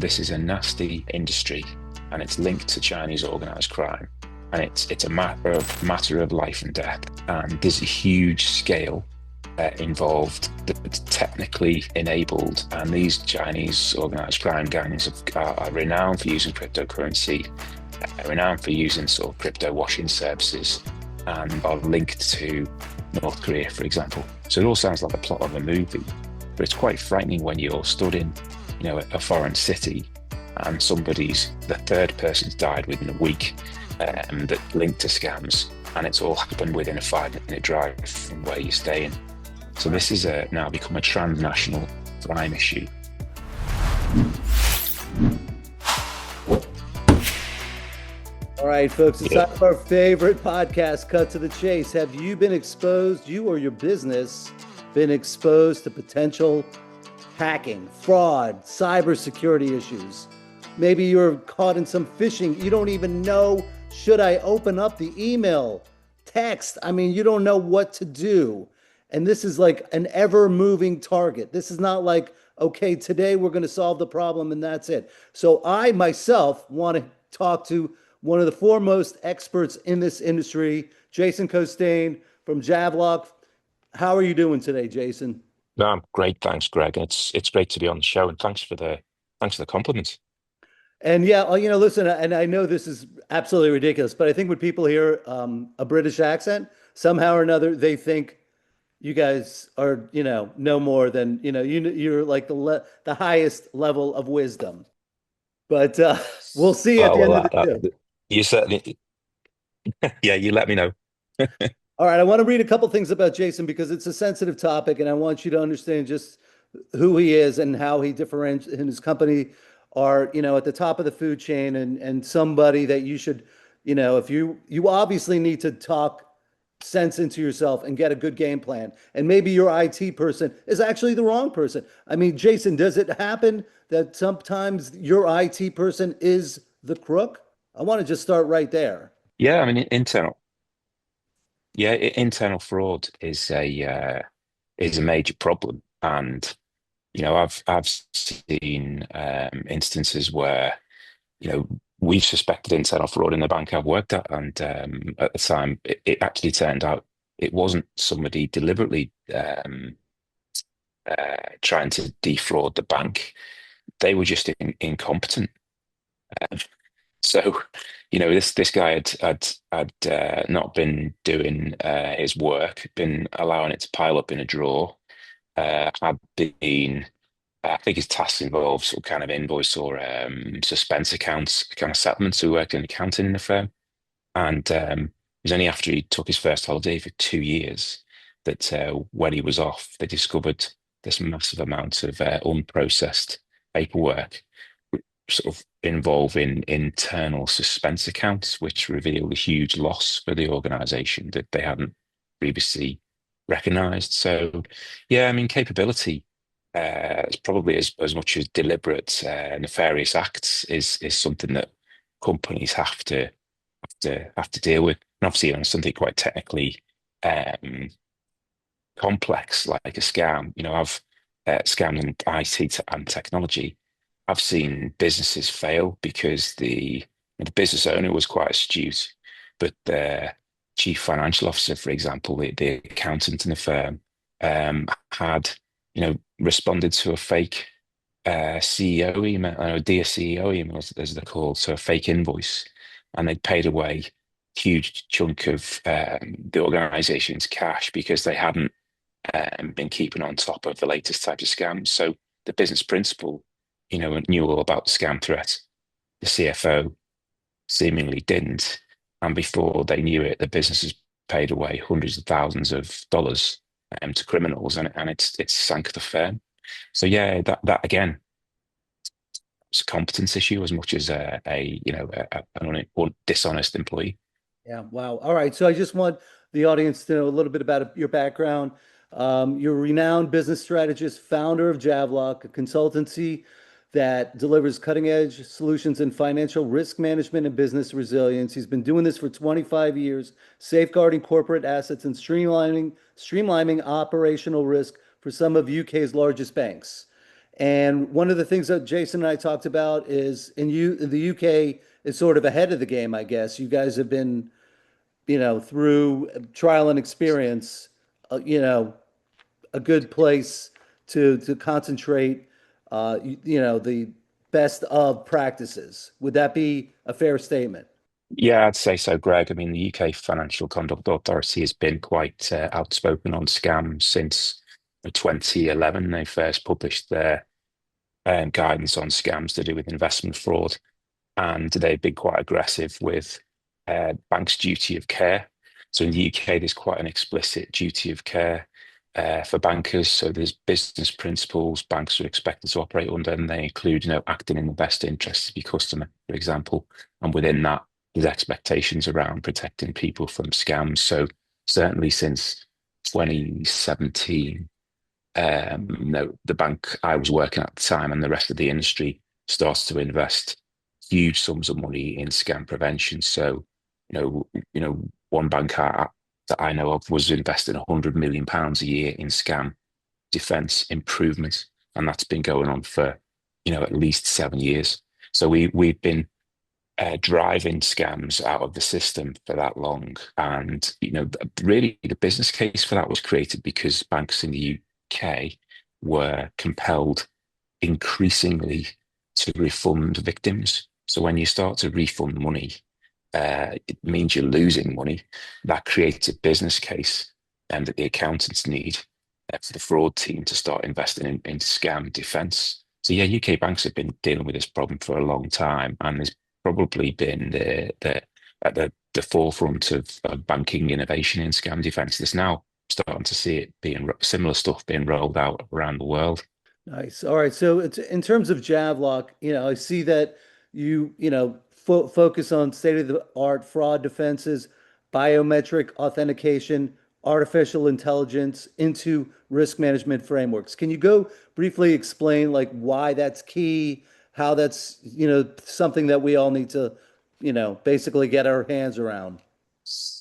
This is a nasty industry, and it's linked to Chinese organized crime, and it's a matter of life and death. And there's a huge scale involved that's technically enabled, and these Chinese organized crime gangs are renowned for using cryptocurrency, renowned for using sort of crypto washing services, and are linked to North Korea, for example. So it all sounds like the plot of a movie, but it's quite frightening when you're stood in, a foreign city, and the third person's died within a week, that linked to scams, and it's all happened within a 5-minute drive from where you're staying. So this is now become a transnational crime issue. All right, folks, it's time for our favorite podcast, Cut to the Chase. Have you been exposed, you or your business, been exposed to potential hacking, fraud, cybersecurity issues? Maybe you're caught in some phishing. You don't even know, should I open up the email, text? I mean, you don't know what to do. And this is like an ever-moving target. This is not like, okay, today we're going to solve the problem and that's it. So I myself want to talk to one of the foremost experts in this industry, Jason Costain from Javloc. How are you doing today, Jason? No, I'm great, thanks, Greg. It's great to be on the show, and thanks for the compliments. And yeah, listen, and I know this is absolutely ridiculous, but I think when people hear a British accent, somehow or another, they think you guys are, no more than, you're like the highest level of wisdom. But we'll see at Oh the end well, of the show. you certainly, yeah. You let me know. All right, I want to read a couple things about Jason because it's a sensitive topic, and I want you to understand just who he is and how he differentiates, and his company are, at the top of the food chain, and somebody that you should, if you obviously need to talk sense into yourself and get a good game plan. And maybe your IT person is actually the wrong person. I mean, Jason, does it happen that sometimes your IT person is the crook? I want to just start right there. Yeah, I mean, internal fraud is a major problem, and I've seen instances where we've suspected internal fraud in the bank I've worked at, and at the time, it actually turned out it wasn't somebody deliberately trying to defraud the bank. They were just incompetent. Um, so, this guy had not been doing his work, been allowing it to pile up in a drawer. Had been, I think his tasks involved some kind of invoice or suspense accounts, kind of settlements. Who worked in accounting in the firm, and it was only after he took his first holiday for 2 years that when he was off, they discovered this massive amount of unprocessed paperwork, sort of involving internal suspense accounts, which revealed a huge loss for the organization that they hadn't previously recognized. So, yeah, I mean, capability is probably as much as deliberate nefarious acts is something that companies have to deal with. And obviously, on something quite technically um, complex like a scam, I've scammed in IT and technology. I've seen businesses fail because the business owner was quite astute, but the chief financial officer, for example, the accountant in the firm, had responded to a fake CEO email, dear CEO email, as they're called, so a fake invoice, and they'd paid away a huge chunk of the organization's cash because they hadn't been keeping on top of the latest types of scams. So the business principal, knew all about the scam threat. The CFO seemingly didn't, and before they knew it, the business has paid away hundreds of thousands of dollars to criminals, and it's sank the firm. So yeah, that again, it's a competence issue as much as an dishonest employee. Yeah, wow. All right. So I just want the audience to know a little bit about your background. You're a renowned business strategist, founder of Javloc, a consultancy that delivers cutting edge solutions in financial risk management and business resilience. He's been doing this for 25 years, safeguarding corporate assets and streamlining operational risk for some of UK's largest banks. And one of the things that Jason and I talked about is the UK is sort of ahead of the game, I guess. You guys have been, through trial and experience, a good place to concentrate, the best of practices. Would that be a fair statement? Yeah, I'd say so, Greg. I mean, the UK Financial Conduct Authority has been quite outspoken on scams since 2011. They first published their guidance on scams to do with investment fraud, and they've been quite aggressive with banks' duty of care. So in the UK, there's quite an explicit duty of care for bankers. So there's business principles banks are expected to operate under, and they include, acting in the best interests of your customer, for example. And within that, there's expectations around protecting people from scams. So certainly since 2017, no, the bank I was working at the time and the rest of the industry starts to invest huge sums of money in scam prevention. So, one bank that I know of was investing £100 million a year in scam defense improvement, and that's been going on for, at least 7 years. So we've been driving scams out of the system for that long. And, really the business case for that was created because banks in the UK were compelled increasingly to refund victims. So when you start to refund money, it means you're losing money. That creates a business case that the accountants need for the fraud team to start investing in scam defense. So yeah, UK banks have been dealing with this problem for a long time, and there's probably been at the forefront of banking innovation in scam defense. There's now starting to see it being similar stuff being rolled out around the world. Nice. All right. So it's in terms of Javloc, I see that focus on state-of-the-art fraud defenses, biometric authentication, artificial intelligence into risk management frameworks. Can you go briefly explain like why that's key, how that's, something that we all need to, basically get our hands around?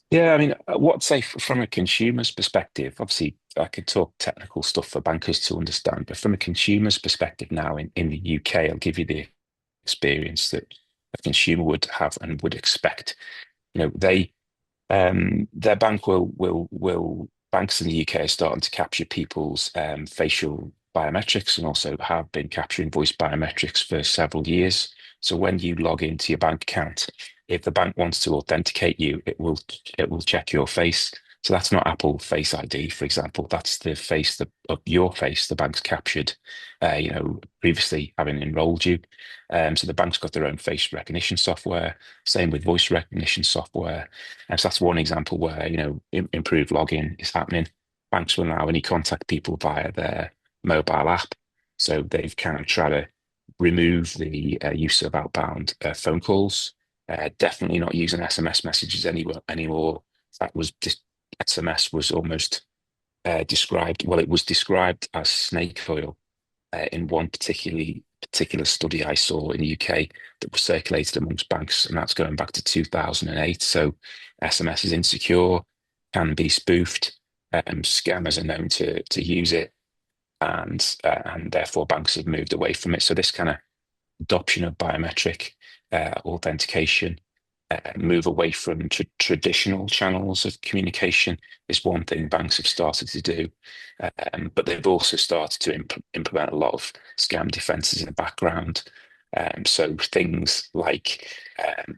Yeah, I mean, what say from a consumer's perspective, obviously I could talk technical stuff for bankers to understand, but from a consumer's perspective now in the UK, I'll give you the experience that a consumer would have and would expect. Their bank will banks in the UK are starting to capture people's facial biometrics and also have been capturing voice biometrics for several years. So when you log into your bank account, if the bank wants to authenticate you, it will check your face. So that's not Apple Face ID, for example. That's the face of your face the bank's captured, previously having enrolled you. So the bank's got their own face recognition software. Same with voice recognition software. And so that's one example where, improved login is happening. Banks will now only contact people via their mobile app. So they've kind of tried to remove the use of outbound phone calls. Definitely not using SMS messages anymore. That was just SMS was almost described. Well, it was described as snake oil in one particular study I saw in the UK that was circulated amongst banks, and that's going back to 2008. So SMS is insecure, can be spoofed, scammers are known to use it, and therefore banks have moved away from it. So this kind of adoption of biometric authentication, move away from traditional channels of communication is one thing banks have started to do. But they've also started to implement a lot of scam defenses in the background. So things like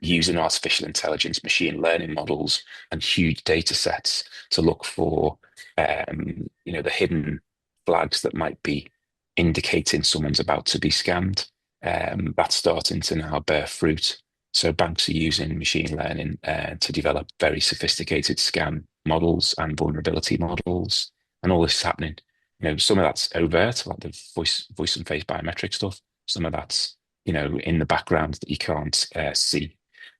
using artificial intelligence, machine learning models, and huge data sets to look for, the hidden flags that might be indicating someone's about to be scammed. That's starting to now bear fruit. So banks are using machine learning to develop very sophisticated scam models and vulnerability models, and all this is happening. Some of that's overt, like the voice and face biometric stuff. Some of that's in the background that you can't see,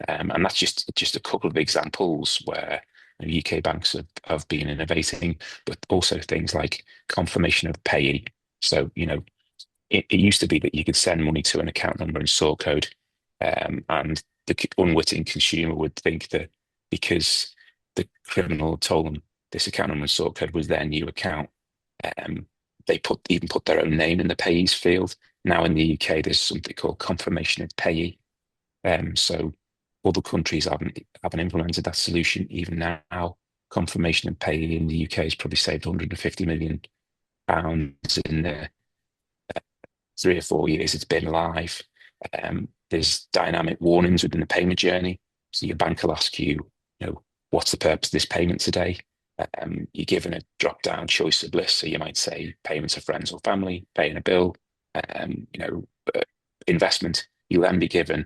and that's just a couple of examples where UK banks have been innovating, but also things like confirmation of payee. So it used to be that you could send money to an account number and sort code, and the unwitting consumer would think that because the criminal told them this account number and sort code was their new account, um, even put their own name in the payees field. Now in the UK, there's something called confirmation of payee. So other countries haven't implemented that solution even now. Confirmation of payee in the UK has probably saved 150 million pounds in the 3 or 4 years it's been live. There's dynamic warnings within the payment journey. So your bank will ask you, what's the purpose of this payment today? You're given a drop-down choice of list. So you might say payments of friends or family, paying a bill, uh, investment. You'll then be given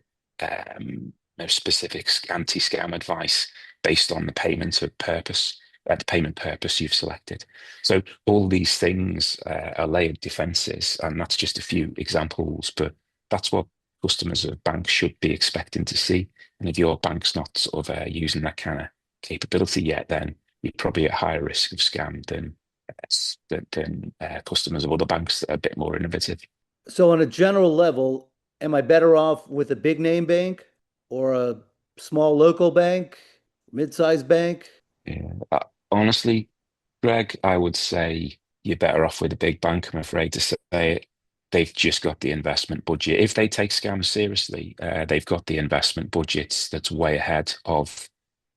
specific anti-scam advice based on the payment purpose you've selected. So all these things are layered defenses, and that's just a few examples, but that's what customers of banks should be expecting to see. And if your bank's not sort of using that kind of capability yet, then you're probably at higher risk of scam than customers of other banks that are a bit more innovative. So on a general level, am I better off with a big name bank or a small local bank, mid-sized bank? Yeah. Honestly, Greg, I would say you're better off with a big bank. I'm afraid to say it. They've just got the investment budget. If they take scams seriously, they've got the investment budgets that's way ahead of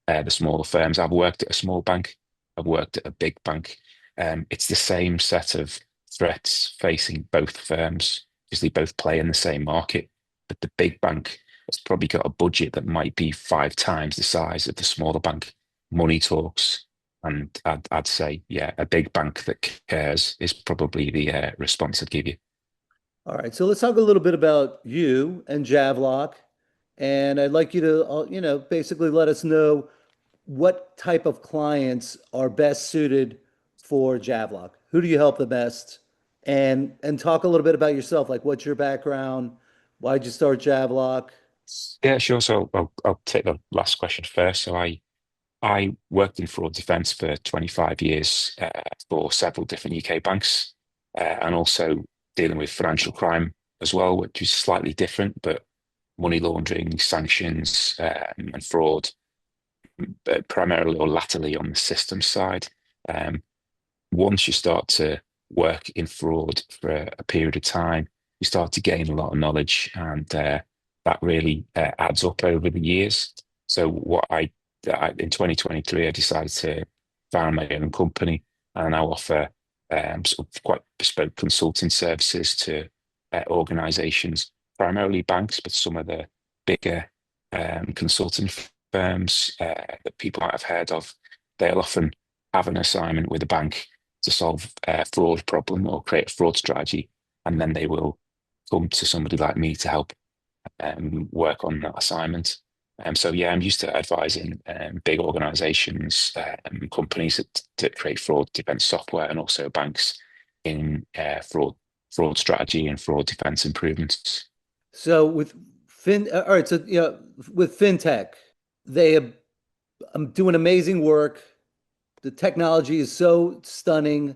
the smaller firms. I've worked at a small bank. I've worked at a big bank. It's the same set of threats facing both firms because they both play in the same market. But the big bank has probably got a budget that might be 5 times the size of the smaller bank. Money talks. And I'd say, yeah, a big bank that cares is probably the response I'd give you. All right, so let's talk a little bit about you and Javloc. And I'd like you to, basically let us know what type of clients are best suited for Javloc. Who do you help the best? And talk a little bit about yourself, like what's your background? Why'd you start Javloc? Yeah, sure. So I'll take the last question first. So I worked in fraud defense for 25 years for several different UK banks and also dealing with financial crime as well, which is slightly different, but money laundering, sanctions, and fraud, but primarily or latterly on the systems side. Um, Once you start to work in fraud for a period of time, you start to gain a lot of knowledge, and that really adds up over the years. So in 2023, I decided to found my own company, and I offer sort of quite bespoke consulting services to organizations, primarily banks, but some of the bigger consulting firms that people might have heard of. They'll often have an assignment with a bank to solve a fraud problem or create a fraud strategy, and then they will come to somebody like me to help work on that assignment. So yeah, I'm used to advising big organizations, companies that create fraud defense software, and also banks in fraud strategy and fraud defense improvements. So with all right, so with fintech, they have doing amazing work. The technology is so stunning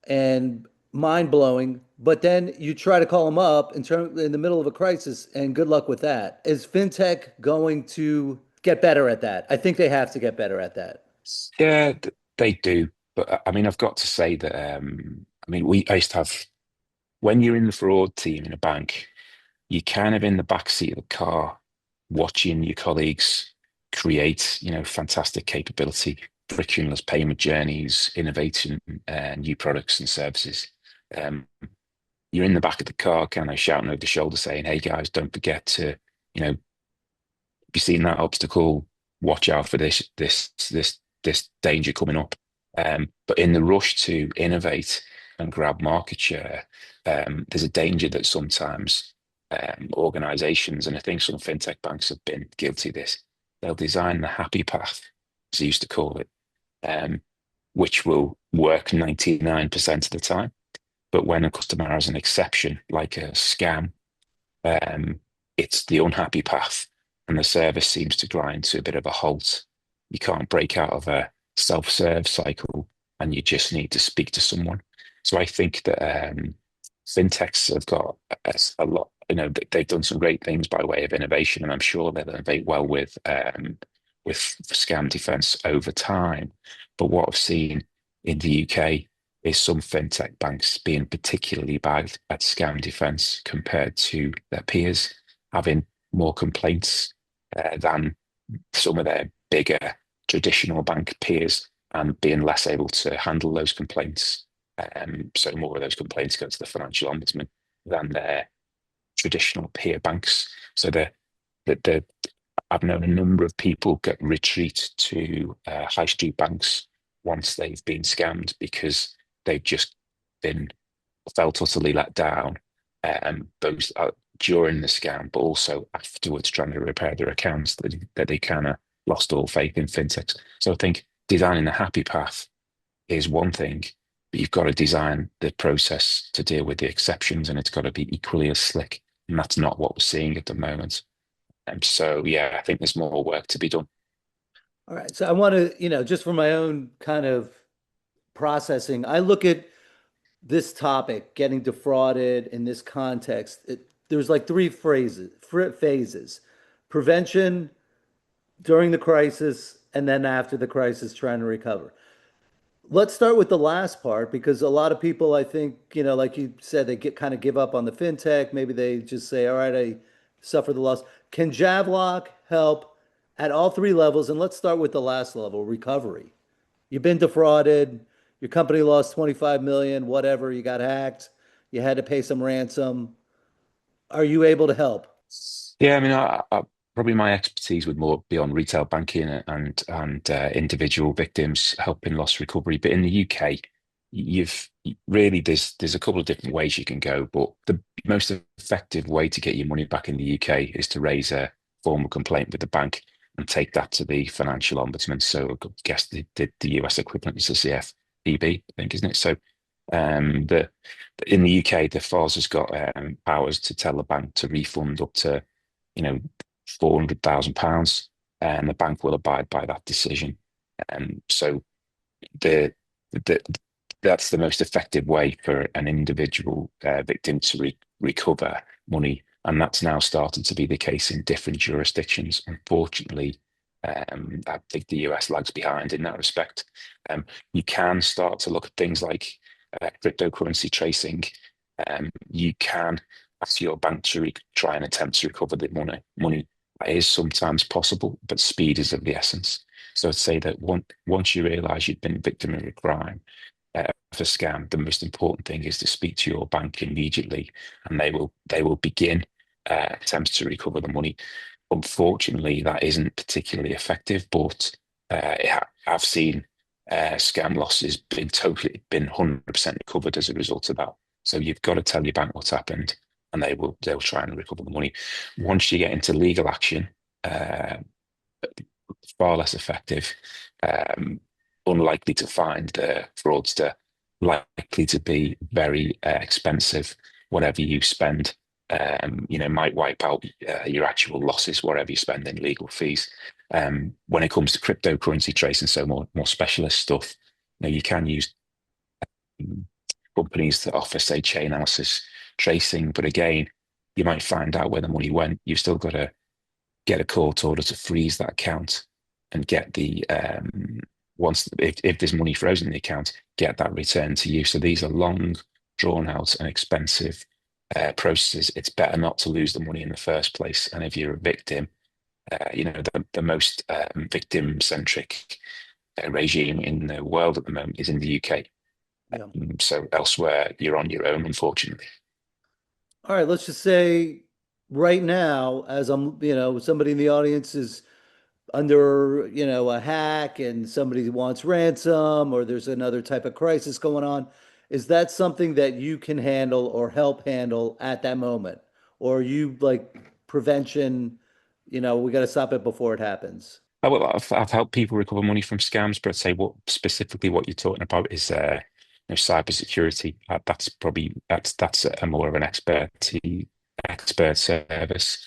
and mind blowing, but then you try to call them up in the middle of a crisis, and good luck with that. Is fintech going to get better at that? I think they have to get better at that. Yeah, they do, but I mean, I've got to say that I mean, I used to have when you're in the fraud team in a bank, you're kind of in the back seat of the car watching your colleagues create, fantastic capability, frictionless payment journeys, innovating new products and services. Um, you're in the back of the car, kind of shouting over the shoulder, saying, "Hey guys, don't forget to, you know, if you've seen that obstacle, watch out for this danger coming up." But in the rush to innovate and grab market share, there's a danger that sometimes organizations, and I think some fintech banks have been guilty of this, they'll design the happy path, as they used to call it, um, which will work 99% of the time. But when a customer has an exception, like a scam, um, it's the unhappy path, and the service seems to grind to a bit of a halt. You can't break out of a self-serve cycle, and you just need to speak to someone. So I think that fintechs have got a lot. They've done some great things by way of innovation, and I'm sure they'll innovate well with scam defense over time. But what I've seen in the UK is some fintech banks being particularly bad at scam defense compared to their peers, having more complaints than some of their bigger traditional bank peers, and being less able to handle those complaints. So more of those complaints go to the financial ombudsman than their traditional peer banks. So the I've known a number of people get retreat to high street banks once they've been scammed because they've just been felt utterly let down, both during the scam, but also afterwards trying to repair their accounts that they kind of lost all faith in fintechs. So I think designing a happy path is one thing, but you've got to design the process to deal with the exceptions, and it's got to be equally as slick. And that's not what we're seeing at the moment. And so, yeah, I think there's more work to be done. All right. So I want to, just for my own kind of processing, I look at this topic, getting defrauded in this context. There's like three phases: prevention, during the crisis, and then after the crisis, trying to recover. Let's start with the last part because a lot of people, I think, like you said, they get kind of give up on the fintech. Maybe they just say, all right, I suffer the loss. Can Javloc help at all three levels? And let's start with the last level, recovery. You've been defrauded, your company lost 25 million, whatever, you got hacked, you had to pay some ransom. Are you able to help? Yeah, I mean, probably my expertise would more be on retail banking and individual victims helping loss recovery. But in the UK, you've really there's a couple of different ways you can go, but the most effective way to get your money back in the UK is to raise a formal complaint with the bank and take that to the financial ombudsman. So I guess the US equivalent is the CFPB, I think, isn't it? So the in the UK, the FOS has got powers to tell the bank to refund up to, you know, £400,000, and the bank will abide by that decision. So the, the that's the most effective way for an individual victim to recover money, and that's now started to be the case in different jurisdictions. Unfortunately, I think the US lags behind in that respect. You can start to look at things like cryptocurrency tracing. You can ask your bank to try and attempt to recover the money. That is sometimes possible, but speed is of the essence. So I'd say that once you realise you've been a victim of a crime, of a scam, the most important thing is to speak to your bank immediately, and they will begin attempts to recover the money. Unfortunately, that isn't particularly effective, but I've seen scam losses been 100% recovered as a result of that. So you've got to tell your bank what's happened, and they'll try and recover the money. Once you get into legal action, uh, far less effective, unlikely to find the fraudster, likely to be very expensive. Whatever you spend, might wipe out your actual losses, whatever you spend in legal fees. When it comes to cryptocurrency tracing, so more specialist stuff, you can use companies that offer, say, chain analysis tracing, but again, you might find out where the money went. You've still got to get a court order to freeze that account and get the once if there's money frozen in the account, get that returned to you. So these are long, drawn out, and expensive processes. It's better not to lose the money in the first place. And if you're a victim, the most victim centric regime in the world at the moment is in the UK. Yeah. So elsewhere, you're on your own, unfortunately. All right, let's just say right now, as somebody in the audience is under, a hack and somebody wants ransom or there's another type of crisis going on. Is that something that you can handle or help handle at that moment? Or are you like prevention, we got to stop it before it happens? I've helped people recover money from scams, but I'd say what you're talking about is cybersecurity. That's a more of an expert service.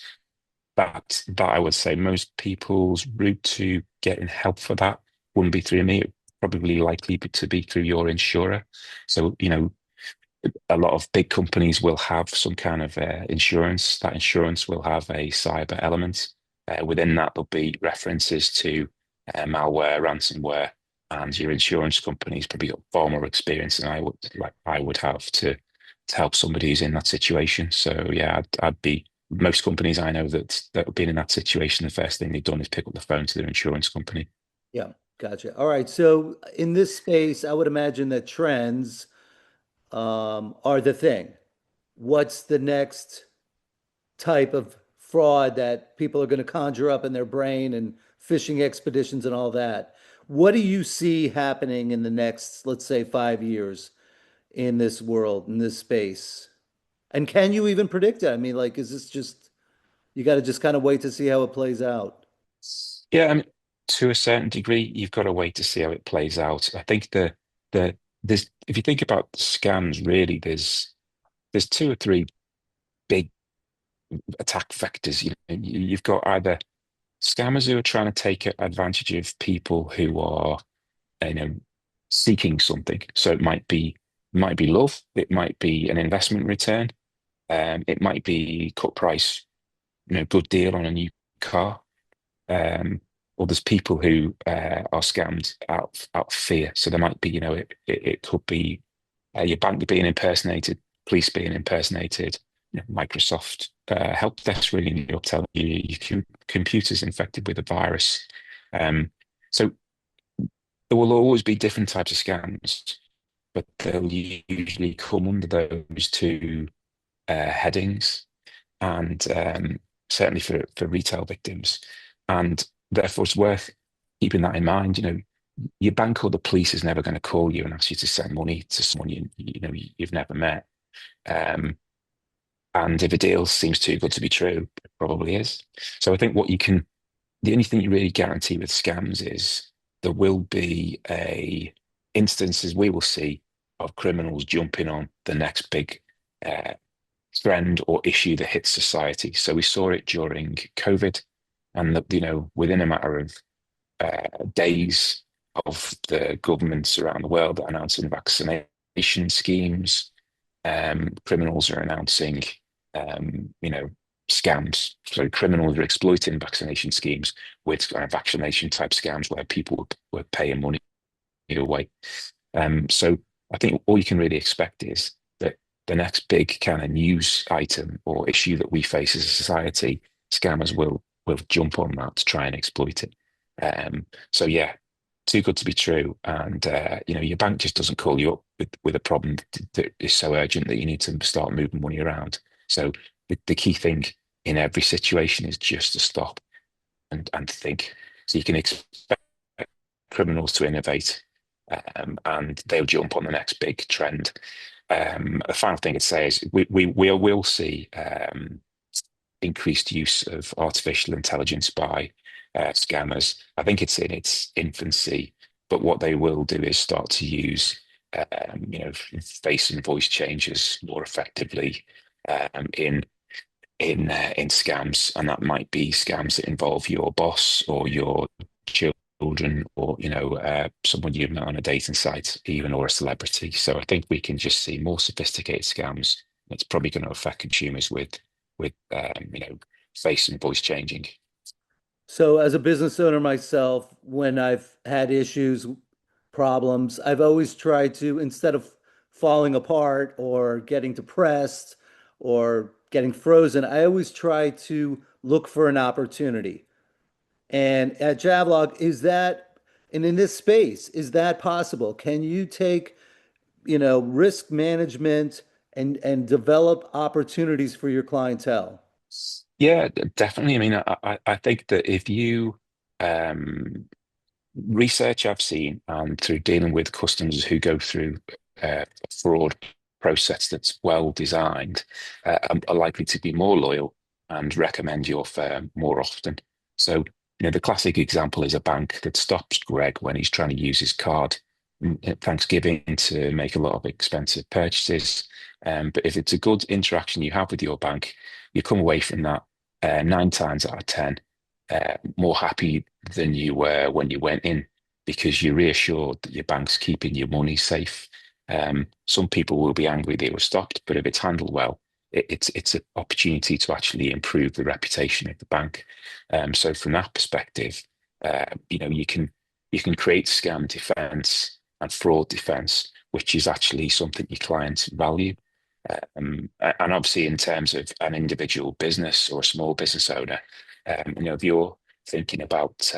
That I would say most people's route to getting help for that wouldn't be through me. It'd probably likely to be through your insurer. So, a lot of big companies will have some kind of insurance. That insurance will have a cyber element. Within that, there'll be references to malware, ransomware, and your insurance company's probably got far more experience than I would have to help somebody who's in that situation. So yeah, I'd be most companies I know that have been in that situation, the first thing they've done is pick up the phone to their insurance company. Yeah, gotcha. All right. So in this space, I would imagine that trends are the thing. What's the next type of fraud that people are going to conjure up in their brain and phishing expeditions and all that? What do you see happening in the next, let's say, 5 years in this world, in this space? And can you even predict it? I mean, like, is this just, you got to just kind of wait to see how it plays out? Yeah, I mean, to a certain degree, you've got to wait to see how it plays out. I think the there's if you think about scams, really, there's two or three big attack vectors. You've got either scammers who are trying to take advantage of people who are, you know, seeking something. So it might be love, it might be an investment return, it might be cut price, good deal on a new car. Or there's people who are scammed out of fear. So there might be, it could be your bank being impersonated, police being impersonated, Microsoft help desk ringing you up telling you your computer's infected with a virus. Um, so there will always be different types of scams, but they'll usually come under those two headings, and certainly for retail victims. And therefore, it's worth keeping that in mind. Your bank or the police is never going to call you and ask you to send money to someone you've never met. Um, and if a deal seems too good to be true, it probably is. So I think the only thing you really guarantee with scams is there will be instances we will see of criminals jumping on the next big uh, trend or issue that hits society. So we saw it during COVID, and within a matter of days of the governments around the world announcing vaccination schemes, criminals are announcing, scams. So criminals are exploiting vaccination schemes with vaccination type scams where people were paying money away. So I think all you can really expect is that the next big kind of news item or issue that we face as a society, scammers will jump on that to try and exploit it. So yeah, too good to be true. And your bank just doesn't call you up with a problem that is so urgent that you need to start moving money around. So the key thing in every situation is just to stop and think. So you can expect criminals to innovate, and they'll jump on the next big trend. The final thing I'd say is we will see increased use of artificial intelligence by scammers. I think it's in its infancy, but what they will do is start to use face and voice changes more effectively in scams, and that might be scams that involve your boss or your children, or someone you've met on a dating site, even, or a celebrity. So I think we can just see more sophisticated scams. It's probably going to affect consumers with face and voice changing. So, as a business owner myself, when I've had issues, problems, I've always tried to, instead of falling apart or getting depressed or getting frozen, I always try to look for an opportunity. And at Javloc, and in this space, is that possible? Can you take, risk management and develop opportunities for your clientele? Yeah, definitely. I mean, I think that if you um, research I've seen, and through dealing with customers who go through a fraud process that's well designed, are likely to be more loyal and recommend your firm more often. So, the classic example is a bank that stops Greg when he's trying to use his card at Thanksgiving to make a lot of expensive purchases. But if it's a good interaction you have with your bank, you come away from that 9 times out of 10 more happy than you were when you went in, because you're reassured that your bank's keeping your money safe. Some people will be angry they were stopped, but if it's handled well, it's an opportunity to actually improve the reputation of the bank. So from that perspective, you can you can create scam defense and fraud defense, which is actually something your clients value. And obviously, in terms of an individual business or a small business owner, if you're thinking about,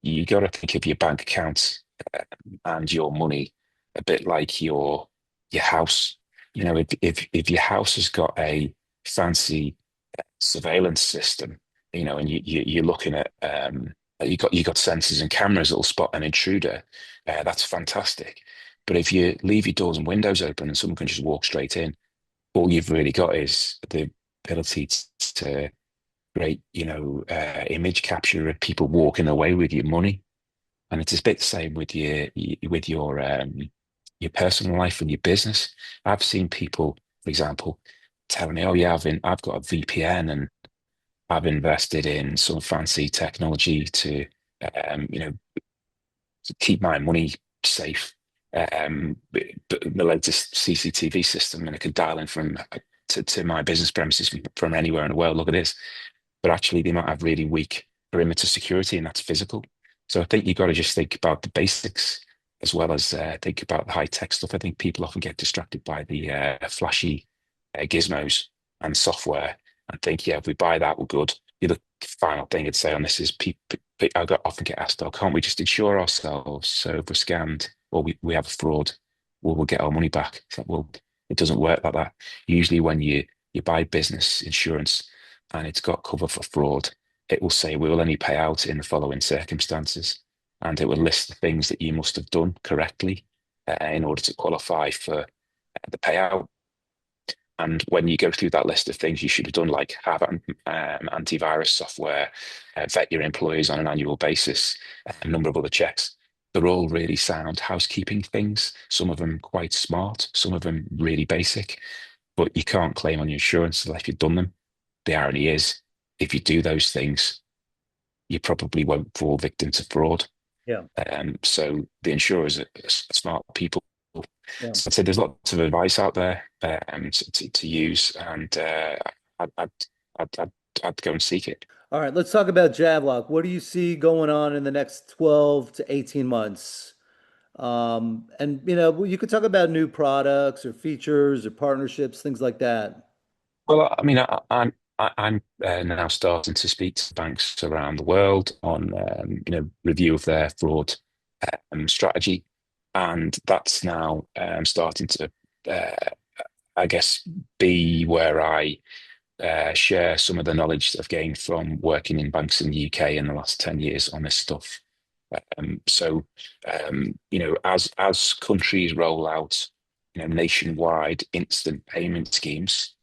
you got to think of your bank account and your money a bit like your house. If your house has got a fancy surveillance system, and you're looking at you got sensors and cameras that'll spot an intruder, that's fantastic. But if you leave your doors and windows open and someone can just walk straight in, all you've really got is the ability to create, image capture of people walking away with your money. And it's a bit the same with your personal life and your business. I've seen people, for example, telling me, "Oh yeah, I've got a VPN and I've invested in some fancy technology to keep my money safe. But the latest CCTV system, and it can dial in to my business premises from anywhere in the world. Look at this." But actually, they might have really weak perimeter security, and that's physical. So I think you've got to just think about the basics as well as think about the high tech stuff. I think people often get distracted by the flashy gizmos and software and think, yeah, if we buy that, we're good. The other final thing I'd say on this is often get asked, oh, can't we just insure ourselves? So if we're scammed or we have a fraud, we'll get our money back. It's like, well, it doesn't work like that. Usually when you buy business insurance and it's got cover for fraud, it will say we will only pay out in the following circumstances. And it will list the things that you must have done correctly in order to qualify for the payout. And when you go through that list of things you should have done, like have antivirus software, vet your employees on an annual basis, a number of other checks, they're all really sound housekeeping things. Some of them quite smart, some of them really basic, but you can't claim on your insurance unless you've done them. The irony is, if you do those things, you probably won't fall victim to fraud. Yeah. So the insurers are smart people. Yeah. So I'd say there's lots of advice out there to use, and I'd, I'd, I'd go and seek it. All right, let's talk about Javloc. What do you see going on in the next 12 to 18 months? And you could talk about new products or features or partnerships, things like that. Well, I mean, I'm now starting to speak to banks around the world on review of their fraud strategy, and that's now starting to I guess be where I share some of the knowledge that I've gained from working in banks in the UK in the last 10 years on this stuff. So, as countries roll out, nationwide instant payment schemes,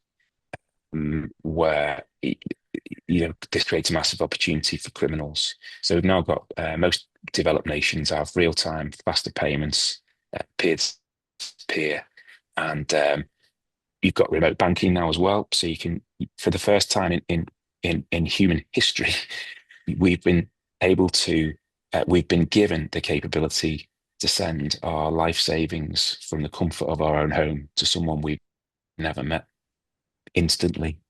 where this creates a massive opportunity for criminals. So we've now got most developed nations have real-time, faster payments, peer-to-peer, and you've got remote banking now as well. So you can, for the first time in human history, we've been able to, we've been given the capability to send our life savings from the comfort of our own home to someone we've never met instantly.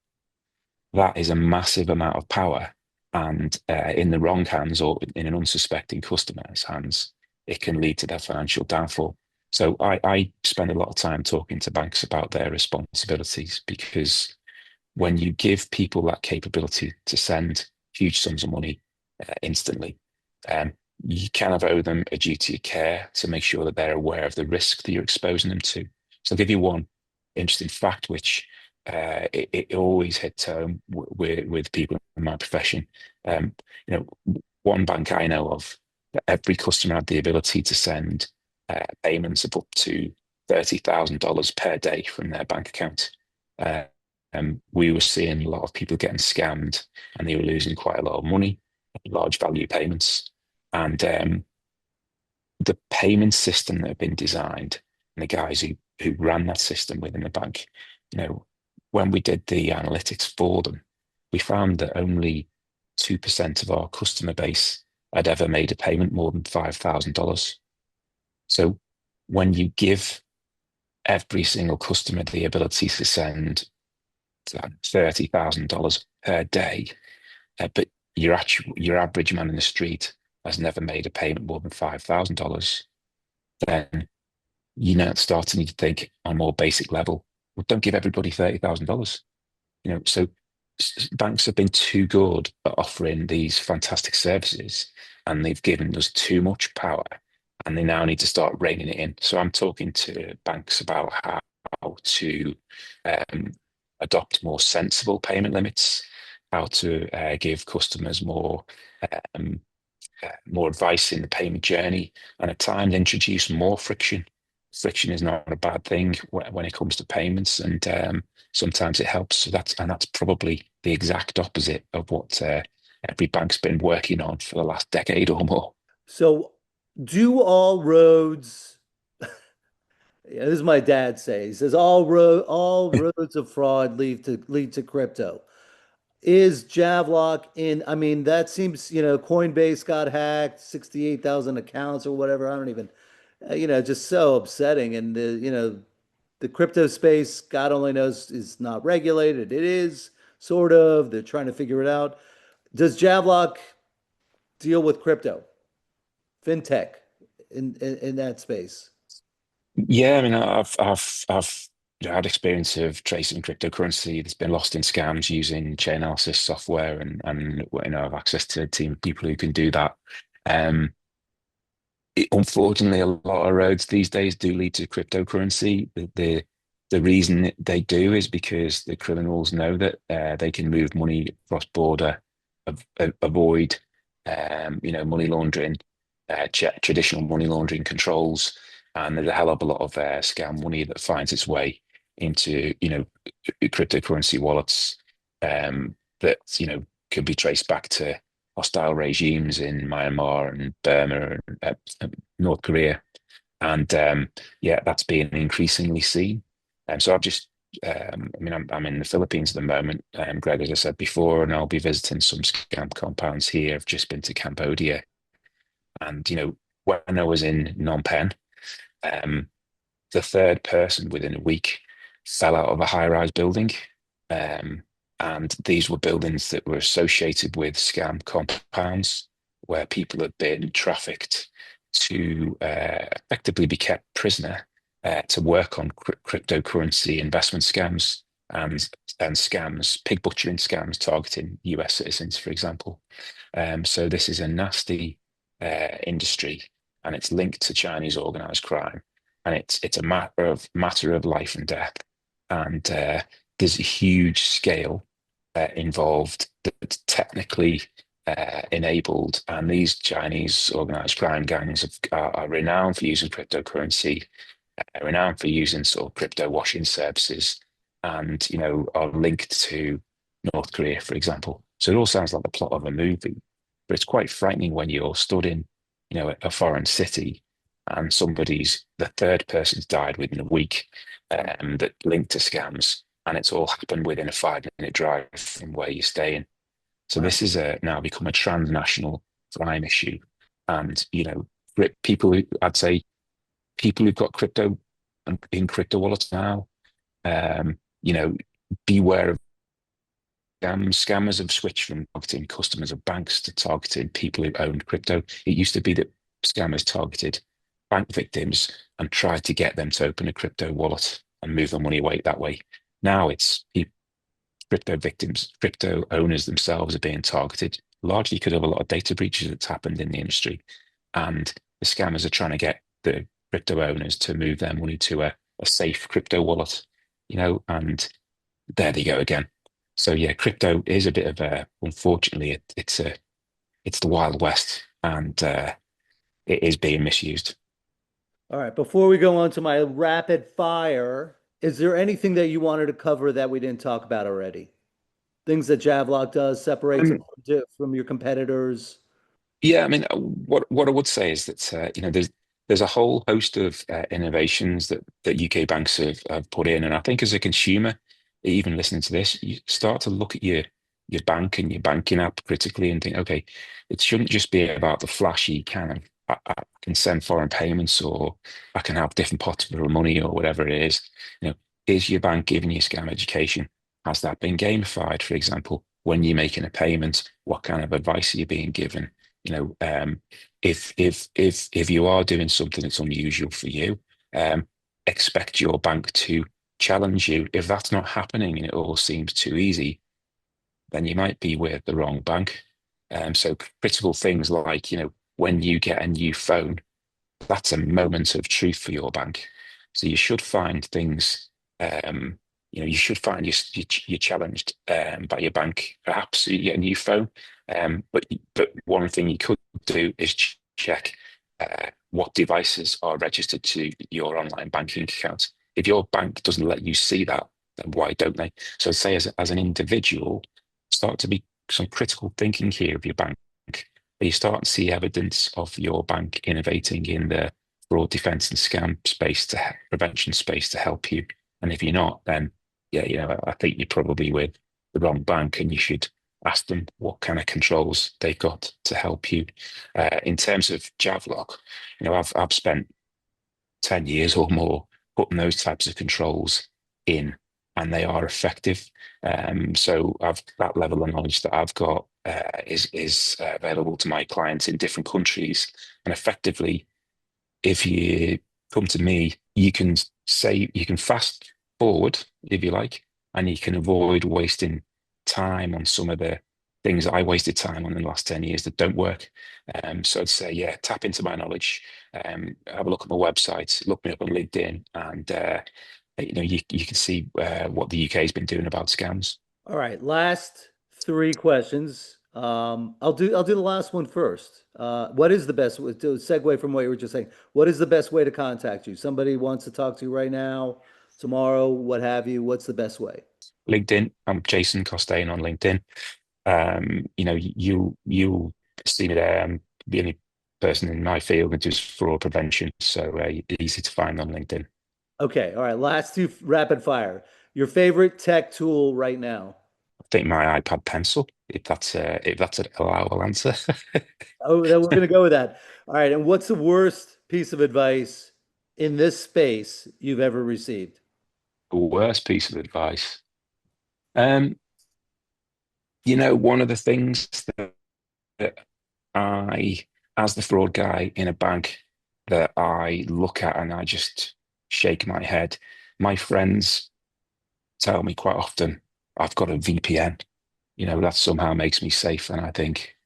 That is a massive amount of power. And in the wrong hands or in an unsuspecting customer's hands, it can lead to their financial downfall. So I spend a lot of time talking to banks about their responsibilities, because when you give people that capability to send huge sums of money instantly, um, you kind of owe them a duty of care to make sure that they're aware of the risk that you're exposing them to. So I'll give you one interesting fact, which it always hits home with people in my profession. Um, one bank I know of, that every customer had the ability to send payments of up to $30,000 per day from their bank account. Uh, we were seeing a lot of people getting scammed, and they were losing quite a lot of money, large value payments. And the payment system that had been designed, and the guys who ran that system within the bank, when we did the analytics for them, we found that only 2% of our customer base had ever made a payment more than $5,000. So when you give every single customer the ability to send $30,000 per day, but your average man in the street has never made a payment more than $5,000, then you now start to need to think on a more basic level. Well, don't give everybody $30,000. So banks have been too good at offering these fantastic services, and they've given us too much power, and they now need to start reining it in. So I'm talking to banks about how to um, adopt more sensible payment limits, how to give customers um, more advice in the payment journey, and at times introduce more friction. Friction is not a bad thing when it comes to payments, and sometimes it helps. So that's probably the exact opposite of what every bank's been working on for the last decade or more. So, do all roads, yeah, this is my dad say, he says all roads of fraud lead to crypto. Is Javloc in? I mean, that seems, Coinbase got hacked, 68,000 accounts or whatever. I don't even, just so upsetting. And the crypto space, God only knows, is not regulated. It is sort of. They're trying to figure it out. Does Javloc deal with crypto, fintech in that space? Yeah, I mean, I've had experience of tracing cryptocurrency that's been lost in scams using chain analysis software, and I've access to a team of people who can do that. Um, Unfortunately, a lot of roads these days do lead to cryptocurrency. The reason they do is because the criminals know that they can move money cross border, avoid money laundering, traditional money laundering controls, and there's a hell of a lot of scam money that finds its way into cryptocurrency wallets that can be traced back to hostile regimes in Myanmar and Burma and North Korea. And yeah, that's being increasingly seen. And so I mean, I'm in the Philippines at the moment, Greg, as I said before, and I'll be visiting some scam compounds here. I've just been to Cambodia. And, when I was in Phnom Penh, um, the third person within a week fell out of a high-rise building. Um, and these were buildings that were associated with scam compounds where people had been trafficked to effectively be kept prisoner to work on cryptocurrency investment scams and scams, pig butchering scams targeting US citizens, for example. So this is a nasty industry, and it's linked to Chinese organized crime, and it's a matter of life and death, and there's a huge scale involved that's technically enabled, and these Chinese organized crime gangs are renowned for using cryptocurrency, renowned for using sort of crypto washing services, and are linked to North Korea, for example. So it all sounds like the plot of a movie, but it's quite frightening when you're stood in, a foreign city, and the third person's died within a week, that linked to scams, and it's all happened within a 5-minute drive from where you're staying. So Wow. this is now become a transnational crime issue, and people who I'd say people who've got crypto in crypto wallets now, um, you know, beware of scams. Scammers have switched from targeting customers of banks to targeting people who owned crypto. It used to be that scammers targeted bank victims and tried to get them to open a crypto wallet and move their money away that way. Now it's crypto victims, crypto owners themselves are being targeted, largely because of a lot of data breaches that's happened in the industry. And the scammers are trying to get the crypto owners to move their money to a safe crypto wallet, and there they go again. So yeah, crypto is a bit of unfortunately, it's the Wild West, and it is being misused. All right. Before we go on to my rapid fire, is there anything that you wanted to cover that we didn't talk about already? Things that Javloc does separates it Um, from your competitors. Yeah, I mean, what I would say is that there's a whole host of innovations that UK banks have put in, and I think as a consumer, even listening to this, you start to look at your bank and your banking app critically and think, okay, it shouldn't just be about the flashy kind of I can send foreign payments, or I can have different pots of money, or whatever it is. You know, is your bank giving you scam education? Has that been gamified, for example? When you're making a payment, what kind of advice are you being given? You know, if you are doing something that's unusual for you, um, expect your bank to challenge you. If that's not happening and it all seems too easy, then you might be with the wrong bank. So critical things like, when you get a new phone, that's a moment of truth for your bank. So you should find things, um, you should find you're challenged by your bank. Perhaps you get a new phone, but one thing you could do is check what devices are registered to your online banking account. If your bank doesn't let you see that, then why don't they? So say as an individual, start to be some critical thinking here of your bank. You start to see evidence of your bank innovating in the fraud defense and scam space prevention space to help you. And if you're not, then yeah, I think you're probably with the wrong bank, and you should ask them what kind of controls they've got to help you. In terms of Javloc, I've spent 10 years or more putting those types of controls in, and they are effective. So that level of knowledge that I've got is available to my clients in different countries. And effectively, if you come to me, you can fast forward if you like, and you can avoid wasting time on some of the things I wasted time on in the last 10 years that don't work. So I'd say, yeah, tap into my knowledge, have a look at my website, look me up on LinkedIn, and you can see what the UK has been doing about scams. All right, last three questions. I'll do the last one first. What is the best way to segue from what you were just saying? What is the best way to contact you? Somebody wants to talk to you right now, tomorrow, what have you? What's the best way? LinkedIn, I'm Jason Costain on LinkedIn. You'll see me there. I'm the only person in my field that does fraud prevention, so easy to find on LinkedIn. Okay, all right. Last two rapid fire. Your favorite tech tool right now? I think my iPad Pencil, if that's an allowable answer. Oh, then we're gonna go with that. All right. And what's the worst piece of advice in this space you've ever received? The worst piece of advice. Um, one of the things that I, as the fraud guy in a bank, that I look at and I just shake my head. My friends tell me quite often I've got a VPN. That somehow makes me safe, and I think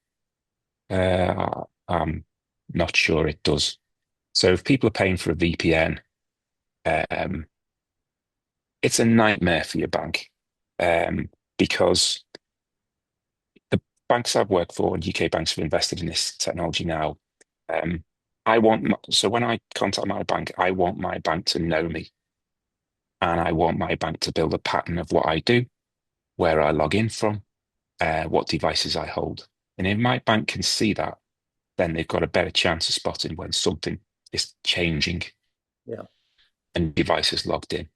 I'm not sure it does. So if people are paying for a VPN, um, it's a nightmare for your bank, because the banks I've worked for and UK banks have invested in this technology now. Um, so when I contact my bank, I want my bank to know me, and I want my bank to build a pattern of what I do, where I log in from, what devices I hold. And if my bank can see that, then they've got a better chance of spotting when something is changing Yeah. and devices logged in.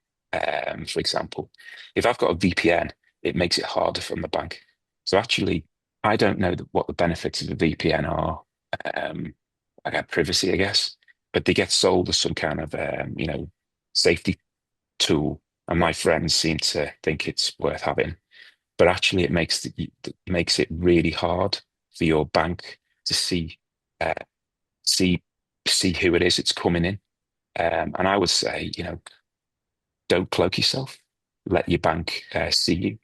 For example, if I've got a VPN, it makes it harder for the bank. So actually, I don't know what the benefits of a VPN are. Um, I got privacy, I guess, but they get sold as some kind of safety tool, and Yeah. my friends seem to think it's worth having. But actually, makes it really hard for your bank to uh, see see who it is it's coming in. And I would say, don't cloak yourself. Let your bank see you.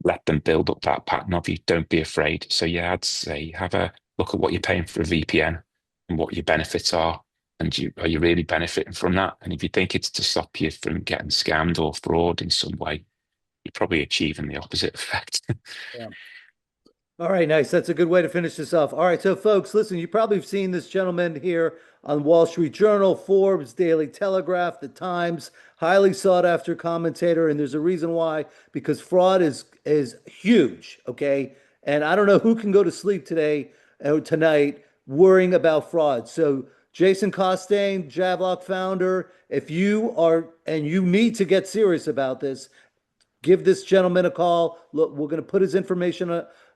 Let them build up that pattern of you. Don't be afraid. So yeah, I'd say have a look at what you're paying for a VPN and what your benefits are. And are you really benefiting from that? And if you think it's to stop you from getting scammed or fraud in some way, you're probably achieving the opposite effect. Yeah. All right, nice. That's a good way to finish this off. All right, so folks, listen, you probably have seen this gentleman here on Wall Street Journal, Forbes, Daily Telegraph, The Times, highly sought after commentator, and there's a reason why, because fraud is huge, okay? And I don't know who can go to sleep today or tonight worrying about fraud. So Jason Costain, Javloc founder, if you are and you need to get serious about this, give this gentleman a call. Look, we're going to put his information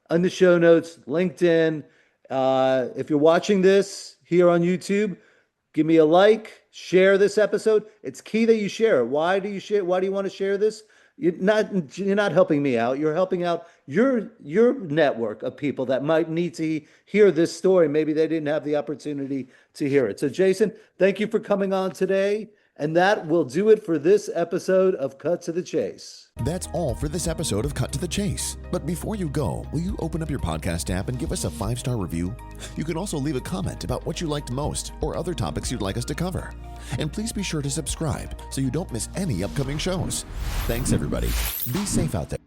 on the show notes, LinkedIn. If you're watching this here on YouTube, give me a like, share this episode. It's key that you share it. Why do you share? Why do you want to share this? you're not helping me out. You're helping out your network of people that might need to hear this story. Maybe they didn't have the opportunity to hear it. So, Jason, thank you for coming on today. And that will do it for this episode of Cut to the Chase. That's all for this episode of Cut to the Chase. But before you go, will you open up your podcast app and give us a 5-star review? You can also leave a comment about what you liked most or other topics you'd like us to cover. And please be sure to subscribe so you don't miss any upcoming shows. Thanks, everybody. Be safe out there.